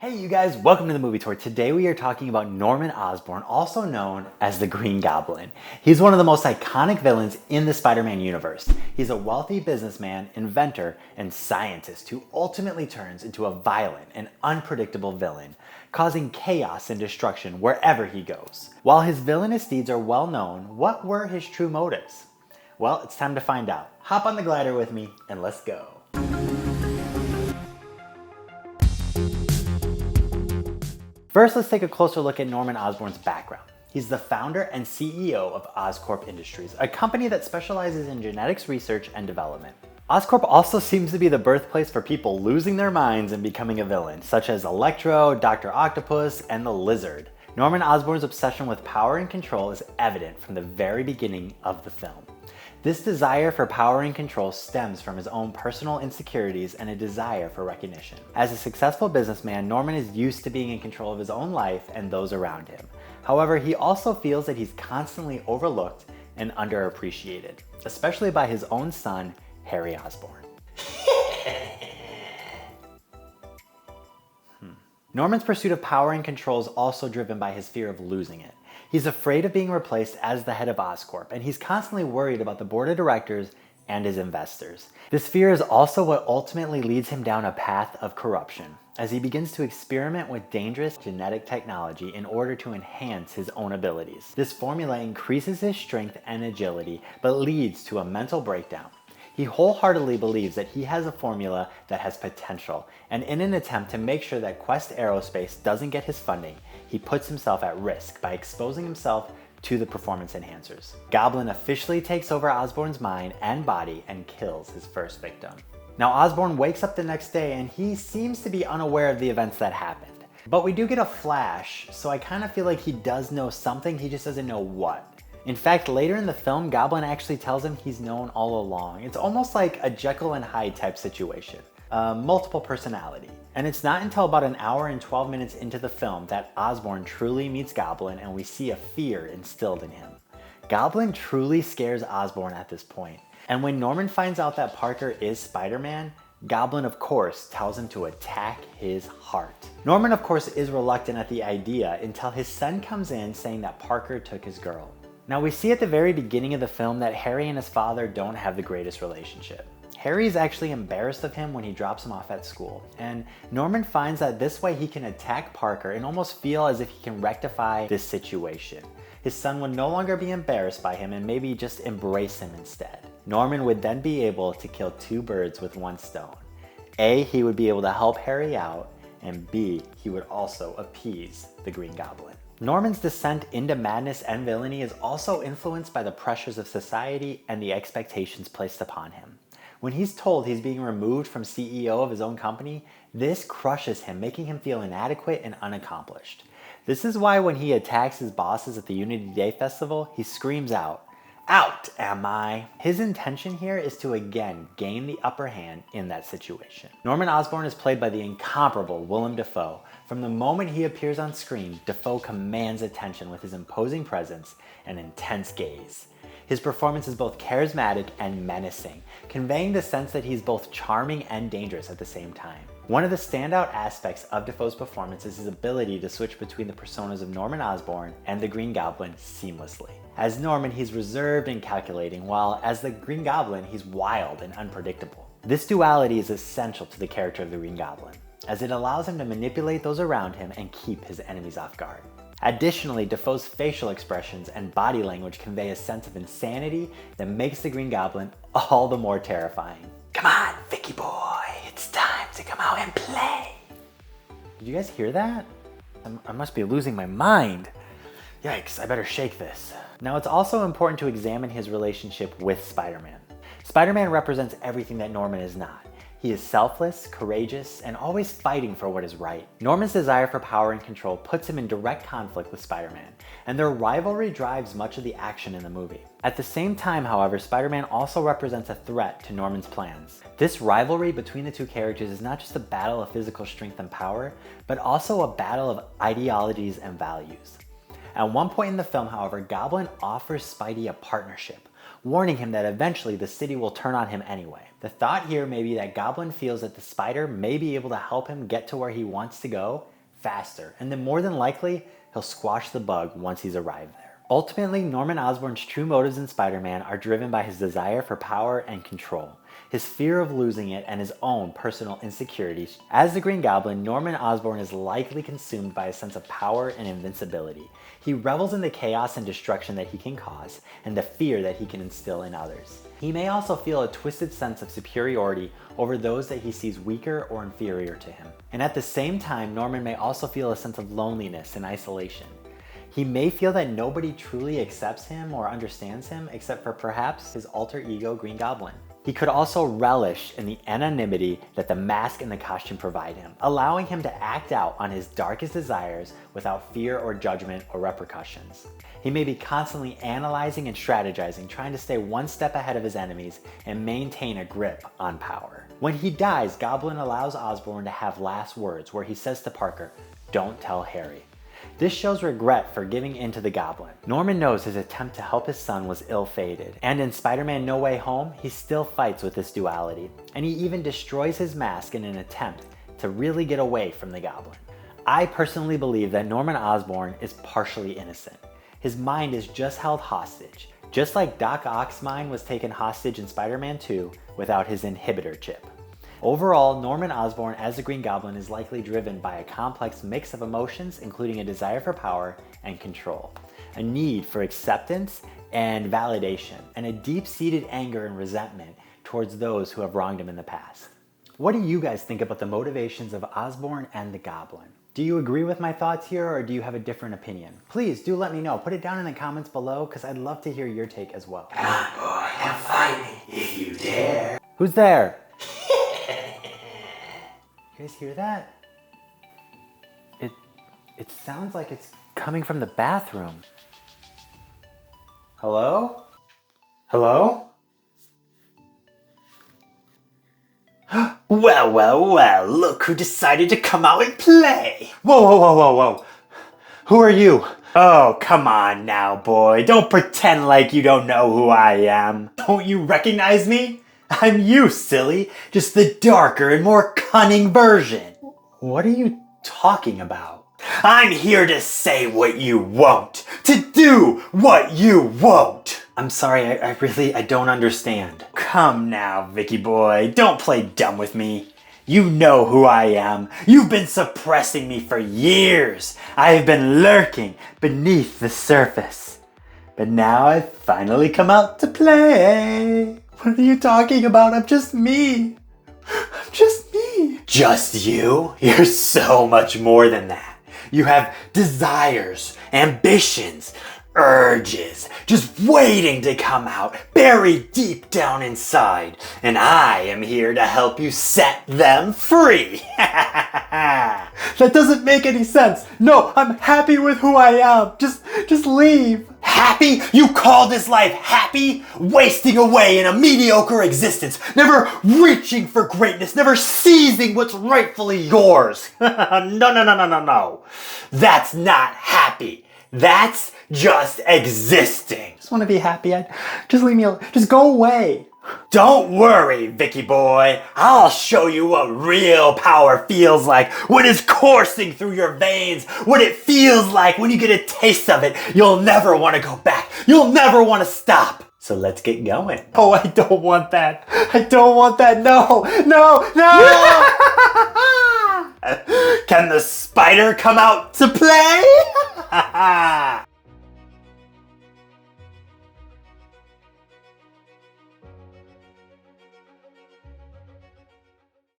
Hey you guys, welcome to the movie tour. Today we are talking about Norman Osborn, also known as the Green Goblin. He's one of the most iconic villains in the Spider-Man universe. He's a wealthy businessman, inventor, and scientist who ultimately turns into a violent and unpredictable villain, causing chaos and destruction wherever he goes. While his villainous deeds are well known, what were his true motives? Well, it's time to find out. Hop on the glider with me and let's go. First, let's take a closer look at Norman Osborn's background. He's the founder and CEO of Oscorp Industries, a company that specializes in genetics research and development. Oscorp also seems to be the birthplace for people losing their minds and becoming a villain, such as Electro, Dr. Octopus, and the Lizard. Norman Osborn's obsession with power and control is evident from the very beginning of the film. This desire for power and control stems from his own personal insecurities and a desire for recognition. As a successful businessman, Norman is used to being in control of his own life and those around him. However, he also feels that he's constantly overlooked and underappreciated, especially by his own son, Harry Osborn. Norman's pursuit of power and control is also driven by his fear of losing it. He's afraid of being replaced as the head of Oscorp, and he's constantly worried about the board of directors and his investors. This fear is also what ultimately leads him down a path of corruption, as he begins to experiment with dangerous genetic technology in order to enhance his own abilities. This formula increases his strength and agility, but leads to a mental breakdown. He wholeheartedly believes that he has a formula that has potential, and in an attempt to make sure that Quest Aerospace doesn't get his funding, he puts himself at risk by exposing himself to the performance enhancers. Goblin officially takes over Osborn's mind and body and kills his first victim. Now Osborn wakes up the next day and he seems to be unaware of the events that happened. But we do get a flash, so I kind of feel like he does know something, he just doesn't know what. In fact, later in the film, Goblin actually tells him he's known all along. It's almost like a Jekyll and Hyde type situation. Multiple personality. And it's not until about an hour and 12 minutes into the film that Osborn truly meets Goblin and we see a fear instilled in him. Goblin truly scares Osborn at this point. And when Norman finds out that Parker is Spider-Man, Goblin of course tells him to attack his heart. Norman of course is reluctant at the idea until his son comes in saying that Parker took his girl. Now we see at the very beginning of the film that Harry and his father don't have the greatest relationship. Harry is actually embarrassed of him when he drops him off at school, and Norman finds that this way he can attack Parker and almost feel as if he can rectify this situation. His son would no longer be embarrassed by him and maybe just embrace him instead. Norman would then be able to kill two birds with one stone. A, he would be able to help Harry out, and B, he would also appease the Green Goblin. Norman's descent into madness and villainy is also influenced by the pressures of society and the expectations placed upon him. When he's told he's being removed from CEO of his own company, this crushes him, making him feel inadequate and unaccomplished. This is why when he attacks his bosses at the Unity Day Festival, he screams out, "Out am I!" His intention here is to again gain the upper hand in that situation. Norman Osborn is played by the incomparable Willem Dafoe. From the moment he appears on screen, Dafoe commands attention with his imposing presence and intense gaze. His performance is both charismatic and menacing, conveying the sense that he's both charming and dangerous at the same time. One of the standout aspects of Dafoe's performance is his ability to switch between the personas of Norman Osborn and the Green Goblin seamlessly. As Norman, he's reserved and calculating, while as the Green Goblin, he's wild and unpredictable. This duality is essential to the character of the Green Goblin, as it allows him to manipulate those around him and keep his enemies off guard. Additionally, Dafoe's facial expressions and body language convey a sense of insanity that makes the Green Goblin all the more terrifying. Come on, Vicky boy, it's time to come out and play. Did you guys hear that? I must be losing my mind. Yikes, I better shake this. Now it's also important to examine his relationship with Spider-Man. Spider-Man represents everything that Norman is not. He is selfless, courageous, and always fighting for what is right. Norman's desire for power and control puts him in direct conflict with Spider-Man, and their rivalry drives much of the action in the movie. At the same time, however, Spider-Man also represents a threat to Norman's plans. This rivalry between the two characters is not just a battle of physical strength and power, but also a battle of ideologies and values. At one point in the film, however, Goblin offers Spidey a partnership, warning him that eventually the city will turn on him anyway. The thought here may be that Goblin feels that the spider may be able to help him get to where he wants to go faster, and then more than likely, he'll squash the bug once he's arrived there. Ultimately, Norman Osborn's true motives in Spider-Man are driven by his desire for power and control, his fear of losing it, and his own personal insecurities. As the Green Goblin, Norman Osborn is likely consumed by a sense of power and invincibility. He revels in the chaos and destruction that he can cause, and the fear that he can instill in others. He may also feel a twisted sense of superiority over those that he sees weaker or inferior to him. And at the same time, Norman may also feel a sense of loneliness and isolation. He may feel that nobody truly accepts him or understands him except for perhaps his alter ego Green Goblin. He could also relish in the anonymity that the mask and the costume provide him, allowing him to act out on his darkest desires without fear or judgment or repercussions. He may be constantly analyzing and strategizing, trying to stay one step ahead of his enemies and maintain a grip on power. When he dies, Goblin allows Osborn to have last words where he says to Parker, "Don't tell Harry." This shows regret for giving in to the Goblin. Norman knows his attempt to help his son was ill-fated, and in Spider-Man No Way Home, he still fights with this duality, and he even destroys his mask in an attempt to really get away from the Goblin. I personally believe that Norman Osborn is partially innocent. His mind is just held hostage, just like Doc Ock's mind was taken hostage in Spider-Man 2 without his inhibitor chip. Overall, Norman Osborn as the Green Goblin is likely driven by a complex mix of emotions, including a desire for power and control, a need for acceptance and validation, and a deep-seated anger and resentment towards those who have wronged him in the past. What do you guys think about the motivations of Osborn and the Goblin? Do you agree with my thoughts here, or do you have a different opinion? Please do let me know. Put it down in the comments below, because I'd love to hear your take as well. Come boy and fight me if you dare. Who's there? You guys hear that? It sounds like it's coming from the bathroom. Hello? Hello? Well, look who decided to come out and play. Whoa. Who are you? Oh, come on now, boy. Don't pretend like you don't know who I am. Don't you recognize me? I'm you, silly. Just the darker and more cunning version. What are you talking about? I'm here to say what you won't. To do what you won't. I'm sorry, I don't understand. Come now, Vicky boy. Don't play dumb with me. You know who I am. You've been suppressing me for years. I've been lurking beneath the surface. But now I've finally come out to play. What are you talking about? I'm just me. I'm just me. Just you? You're so much more than that. You have desires, ambitions, urges, just waiting to come out, buried deep down inside. And I am here to help you set them free. That doesn't make any sense. No, I'm happy with who I am. Just leave. Happy? You call this life happy? Wasting away in a mediocre existence, never reaching for greatness, never seizing what's rightfully yours. No. That's not happy. That's just existing. I just want to be happy. Just leave me alone. Just go away. Don't worry, Vicky boy. I'll show you what real power feels like when it's coursing through your veins. What it feels like when you get a taste of it. You'll never want to go back. You'll never want to stop. So let's get going. Oh, I don't want that. I don't want that. No. Can the spider come out to play?